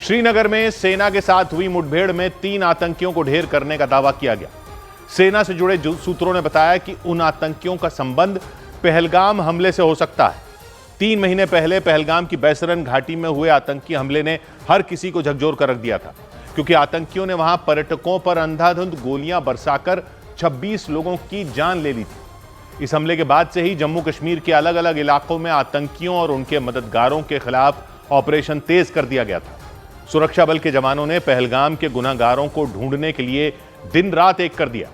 श्रीनगर में सेना के साथ हुई मुठभेड़ में 3 आतंकियों को ढेर करने का दावा किया गया। सेना से जुड़े सूत्रों ने बताया कि उन आतंकियों का संबंध पहलगाम हमले से हो सकता है। 3 महीने पहले पहलगाम की बैसरन घाटी में हुए आतंकी हमले ने हर किसी को झकझोर कर रख दिया था, क्योंकि आतंकियों ने वहां पर्यटकों पर अंधाधुंध गोलियां बरसाकर 26 लोगों की जान ले ली थी। इस हमले के बाद से ही जम्मू कश्मीर के अलग अलग इलाकों में आतंकियों और उनके मददगारों के खिलाफ ऑपरेशन तेज कर दिया गया था। सुरक्षा बल के जवानों ने पहलगाम के गुनाहगारों को ढूंढने के लिए दिन रात एक कर दिया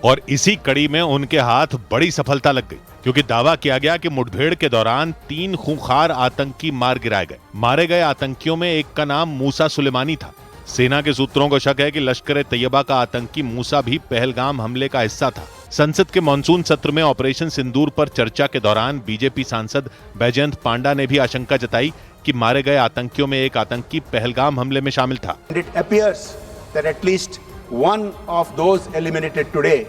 और इसी कड़ी में उनके हाथ बड़ी सफलता लग गई, क्योंकि दावा किया गया कि मुठभेड़ के दौरान 3 खूंखार आतंकी मार गिराए गए। मारे गए आतंकियों में एक का नाम मूसा सुलेमानी था। सेना के सूत्रों को शक है कि लश्कर-ए-तैयबा का आतंकी मूसा भी पहलगाम हमले का हिस्सा था। संसद के मॉनसून सत्र में ऑपरेशन सिंदूर पर चर्चा के दौरान बीजेपी सांसद बैजयंत पांडा ने भी आशंका जताई कि मारे गए आतंकियों में एक आतंकी पहलगाम हमले में शामिल था। It appears that at least one of those eliminated today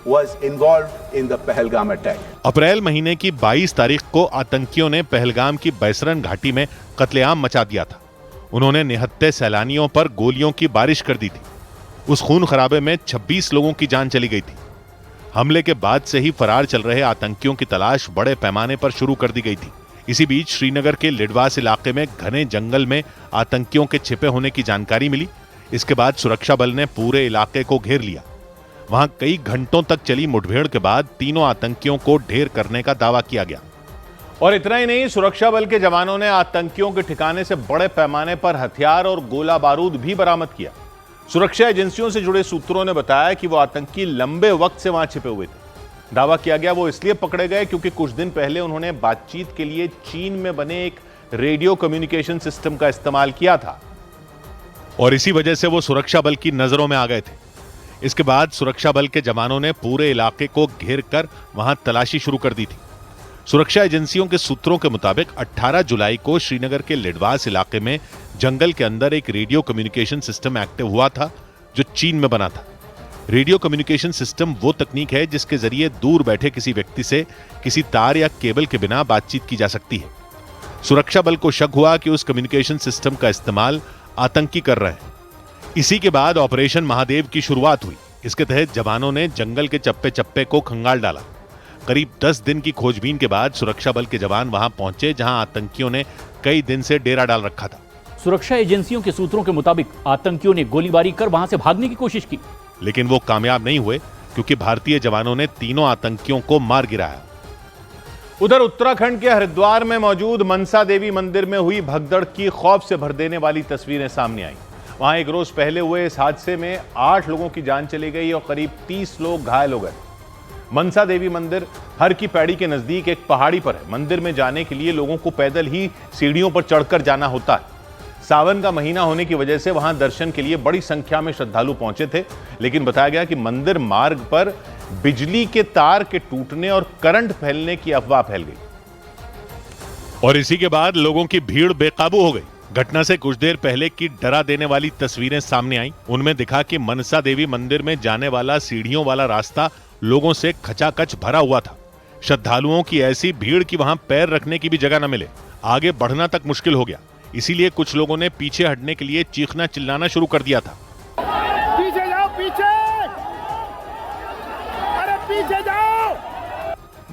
was involved in the Pahalgam attack. अप्रैल महीने की 22 तारीख को आतंकियों ने पहलगाम की बैसरन घाटी में कत्लेआम मचा दिया था। उन्होंने निहत्थे सैलानियों पर गोलियों की बारिश कर दी थी। उस खून खराबे में 26 लोगों की जान चली गई थी। हमले के बाद से ही फरार चल रहे आतंकियों की तलाश बड़े पैमाने पर शुरू कर दी गई थी। इसी बीच श्रीनगर के लिडवास इलाके में घने जंगल में आतंकियों के छिपे होने की जानकारी मिली। इसके बाद सुरक्षा बल ने पूरे इलाके को घेर लिया। वहां कई घंटों तक चली मुठभेड़ के बाद तीनों आतंकियों को ढेर करने का दावा किया गया। और इतना ही नहीं, सुरक्षा बल के जवानों ने आतंकियों के ठिकाने से बड़े पैमाने पर हथियार और गोला बारूद भी बरामद किया। सुरक्षा एजेंसियों से जुड़े सूत्रों ने बताया कि वो आतंकी लंबे वक्त से वहां छिपे हुए थे। दावा किया गया वो इसलिए पकड़े गए क्योंकि कुछ दिन पहले उन्होंने बातचीत के लिए चीन में बने एक रेडियो कम्युनिकेशन सिस्टम का इस्तेमाल किया था और इसी वजह से वो सुरक्षा बल की नजरों में आ गए थे। इसके बाद सुरक्षा बल के जवानों ने पूरे इलाके को घेर कर वहां तलाशी शुरू कर दी थी। सुरक्षा एजेंसियों के सूत्रों के मुताबिक 18 जुलाई को श्रीनगर के लिडवास इलाके में जंगल के अंदर एक रेडियो कम्युनिकेशन सिस्टम एक्टिव हुआ था जो चीन में बना था। रेडियो कम्युनिकेशन सिस्टम वो तकनीक है जिसके जरिए दूर बैठे किसी व्यक्ति से किसी तार या केबल के बिना बातचीत की जा सकती है। सुरक्षा बल को शक हुआ कि उस कम्युनिकेशन सिस्टम का इस्तेमाल आतंकी कर रहे हैं। इसी के बाद ऑपरेशन महादेव की शुरुआत हुई। इसके तहत जवानों ने जंगल के चप्पे चप्पे को खंगाल डाला। करीब 10 दिन की खोजबीन के बाद सुरक्षा बल के जवान वहां पहुंचे जहां आतंकियों ने कई दिन से डेरा डाल रखा था। सुरक्षा एजेंसियों के सूत्रों के मुताबिक आतंकियों ने गोलीबारी कर वहां से भागने की कोशिश की, लेकिन वो कामयाब नहीं हुए क्योंकि भारतीय जवानों ने तीनों आतंकियों को मार गिराया। उधर उत्तराखंड के हरिद्वार में मौजूद मनसा देवी मंदिर में हुई भगदड़ की खौफ से भर देने वाली तस्वीरें सामने आई। वहां एक रोज पहले हुए इस हादसे में 8 लोगों की जान चली गई और करीब 30 लोग घायल हो गए। मनसा देवी मंदिर हर की पैड़ी के नजदीक एक पहाड़ी पर है। मंदिर में जाने के लिए लोगों को पैदल ही सीढ़ियों पर चढ़कर जाना होता है। सावन का महीना होने की वजह से वहां दर्शन के लिए बड़ी संख्या में श्रद्धालु पहुंचे थे, लेकिन बताया गया कि मंदिर मार्ग पर बिजली के तार के टूटने और करंट फैलने की अफवाह फैल गई और इसी के बाद लोगों की भीड़ बेकाबू हो गई। घटना से कुछ देर पहले की डरा देने वाली तस्वीरें सामने आई। उनमें दिखा कि मनसा देवी मंदिर में जाने वाला सीढ़ियों वाला रास्ता लोगों से खचाखच भरा हुआ था। श्रद्धालुओं की ऐसी भीड़ कि वहां पैर रखने की भी जगह न मिले। आगे बढ़ना तक मुश्किल हो गया। इसीलिए कुछ लोगों ने पीछे हटने के लिए चीखना चिल्लाना शुरू कर दिया था। पीछे जाओ, पीछे, अरे पीछे जाओ।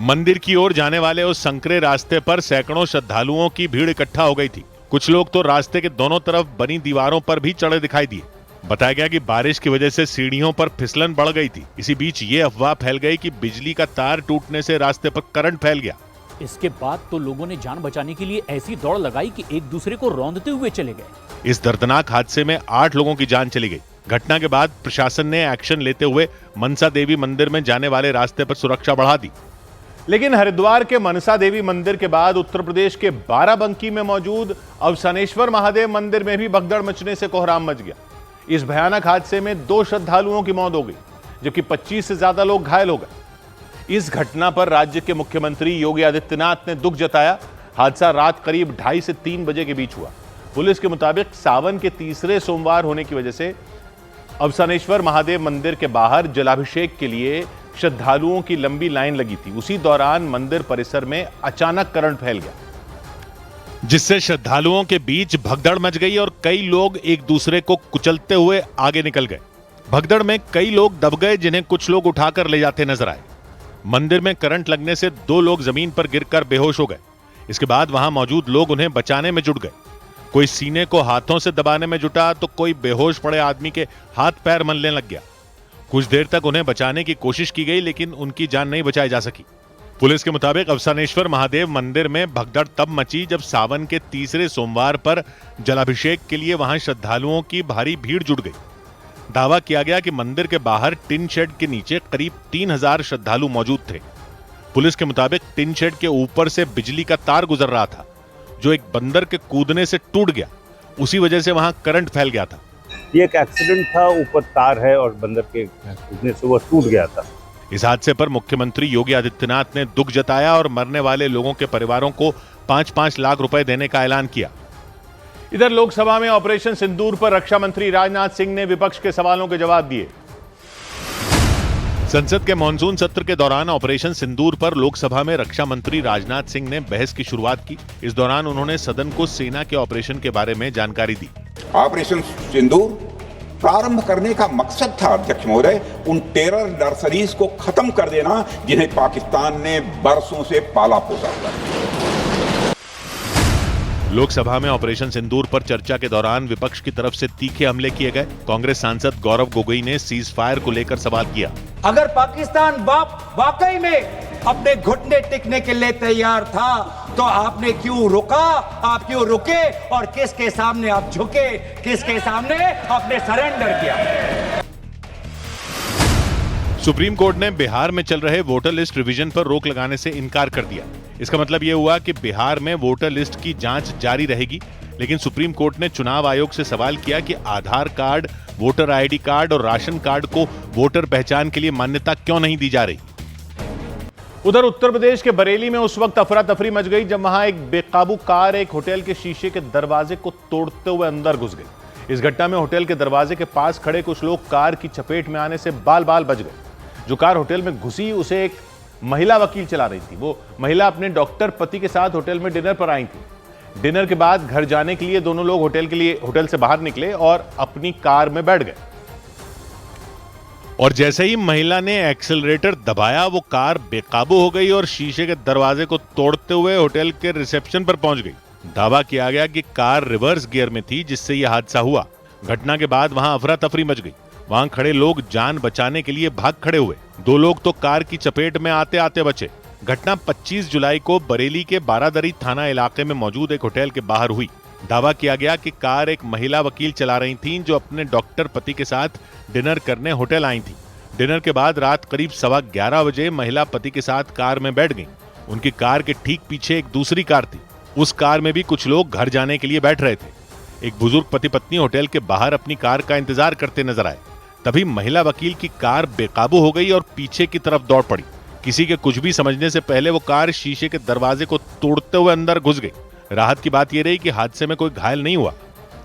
मंदिर की ओर जाने वाले उस संकरे रास्ते पर सैकड़ों श्रद्धालुओं की भीड़ इकट्ठा हो गई थी। कुछ लोग तो रास्ते के दोनों तरफ बनी दीवारों पर भी चढ़े दिखाई दिए। बताया गया कि बारिश की वजह से सीढ़ियों पर फिसलन बढ़ गई थी। इसी बीच ये अफवाह फैल गई कि बिजली का तार टूटने से रास्ते पर करंट फैल गया। इसके बाद तो लोगों ने जान बचाने के लिए ऐसी दौड़ लगाई कि एक दूसरे को रौंदते हुए चले गए। इस दर्दनाक हादसे में 8 लोगों की जान चली गई। घटना के बाद प्रशासन ने एक्शन लेते हुए मनसा देवी मंदिर में जाने वाले रास्ते पर सुरक्षा बढ़ा दी। लेकिन हरिद्वार के मनसा देवी मंदिर के बाद उत्तर प्रदेश के बाराबंकी में मौजूद अवसानेश्वर महादेव मंदिर में भी भगदड़ मचने से कोहराम मच गया। इस भयानक हादसे में 2 श्रद्धालुओं की मौत हो गई, जबकि 25 से ज्यादा लोग घायल हो गए। इस घटना पर राज्य के मुख्यमंत्री योगी आदित्यनाथ ने दुख जताया। हादसा रात करीब 2:30 से 3 बजे के बीच हुआ। पुलिस के मुताबिक सावन के तीसरे सोमवार होने की वजह से अवसानेश्वर महादेव मंदिर के बाहर जलाभिषेक के लिए श्रद्धालुओं की लंबी लाइन लगी थी। उसी दौरान मंदिर परिसर में अचानक करंट फैल गया। जिससे श्रद्धालुओं के बीच भगदड़ मच गई और कई लोग एक दूसरे को कुचलते हुए आगे निकल गए। भगदड़ में कई लोग दब गए, जिन्हें कुछ लोग उठाकर ले जाते नजर आए। मंदिर में करंट लगने से 2 लोग जमीन पर गिरकर बेहोश हो गए। इसके बाद वहां मौजूद लोग उन्हें बचाने में जुट गए। कोई सीने को हाथों से दबाने में जुटा तो कोई बेहोश पड़े आदमी के हाथ पैर मलने लग गया। कुछ देर तक उन्हें बचाने की कोशिश की गई, लेकिन उनकी जान नहीं बचाई जा सकी। पुलिस के मुताबिक अवसानेश्वर महादेव मंदिर में भगदड़ तब मची जब सावन के तीसरे सोमवार पर जलाभिषेक के लिए वहां श्रद्धालुओं की भारी भीड़ जुट गई। दावा किया गया कि मंदिर के बाहर टिन शेड के नीचे करीब 3000 श्रद्धालु मौजूद थे। पुलिस के मुताबिक टिन शेड के ऊपर से बिजली का तार गुजर रहा था, जो एक बंदर के कूदने से टूट गया। उसी वजह से वहां करंट फैल गया था। ये एक एक्सीडेंट था, ऊपर तार है और बंदर के कूदने से वो टूट गया था। इस हादसे पर मुख्यमंत्री योगी आदित्यनाथ ने दुख जताया और मरने वाले लोगों के परिवारों को 5-5 लाख रुपए देने का ऐलान किया। इधर लोकसभा में ऑपरेशन सिंदूर पर रक्षा मंत्री राजनाथ सिंह ने विपक्ष के सवालों के जवाब दिए। संसद के मॉनसून सत्र के दौरान ऑपरेशन सिंदूर पर लोकसभा में रक्षा मंत्री राजनाथ सिंह ने बहस की शुरुआत की। इस दौरान उन्होंने सदन को सेना के ऑपरेशन के बारे में जानकारी दी। ऑपरेशन सिंदूर प्रारंभ करने का मकसद था, अध्यक्ष महोदय, उन टेरर नर्सरीज को खत्म कर देना जिन्हें पाकिस्तान ने बरसों से पाला पोसा था। लोकसभा में ऑपरेशन सिंदूर पर चर्चा के दौरान विपक्ष की तरफ से तीखे हमले किए गए। कांग्रेस सांसद गौरव गोगोई ने सीज फायर को लेकर सवाल किया। अगर पाकिस्तान वाकई में अपने घुटने टिकने के लिए तैयार था तो आपने क्यों रुका, आप क्यों रुके और किसके सामने आप झुके, किसके सामने आपने सरेंडर किया? सुप्रीम कोर्ट ने बिहार में चल रहे वोटर लिस्ट रिवीजन पर रोक लगाने से इनकार कर दिया। इसका मतलब यह हुआ कि बिहार में वोटर लिस्ट की जांच जारी रहेगी, लेकिन सुप्रीम कोर्ट ने चुनाव आयोग से सवाल किया कि आधार कार्ड, वोटर आईडी कार्ड और राशन कार्ड को वोटर पहचान के लिए मान्यता क्यों नहीं दी जा रही। उधर उत्तर प्रदेश के बरेली में उस वक्त अफरा तफरी मच गई जब वहां एक बेकाबू कार एक होटल के शीशे के दरवाजे को तोड़ते हुए अंदर घुस गई। इस घटना में होटल के दरवाजे के पास खड़े कुछ लोग कार की चपेट में आने से बाल बाल बच गए। जो कार होटल में घुसी उसे एक महिला वकील चला रही थी। वो महिला अपने डॉक्टर पति के साथ होटल में डिनर पर आई थी। डिनर के बाद घर जाने के लिए दोनों लोग होटल से बाहर निकले और अपनी कार में बैठ गए। और जैसे ही महिला ने एक्सेलरेटर दबाया, वो कार बेकाबू हो गई और शीशे के दरवाजे को तोड़ते हुए होटल के रिसेप्शन पर पहुंच गई। दावा किया गया कि कार रिवर्स गियर में थी, जिससे यह हादसा हुआ। घटना के बाद वहां अफरा तफरी मच गई। वहां खड़े लोग जान बचाने के लिए भाग खड़े हुए। 2 लोग तो कार की चपेट में आते आते बचे। घटना 25 जुलाई को बरेली के बारादरी थाना इलाके में मौजूद एक होटल के बाहर हुई। दावा किया गया कि कार एक महिला वकील चला रही थीं, जो अपने डॉक्टर पति के साथ डिनर करने होटल आई थी। डिनर के बाद रात करीब 11:15 बजे महिला पति के साथ कार में बैठ गई। उनकी कार के ठीक पीछे एक दूसरी कार थी। उस कार में भी कुछ लोग घर जाने के लिए बैठ रहे थे। एक बुजुर्ग पति पत्नी होटल के बाहर अपनी कार का इंतजार करते नजर आए। तभी महिला वकील की कार बेकाबू हो गई और पीछे की तरफ दौड़ पड़ी। किसी के कुछ भी समझने से पहले वो कार शीशे के दरवाजे को तोड़ते हुए अंदर घुस गई। राहत की बात यह रही कि हादसे में कोई घायल नहीं हुआ।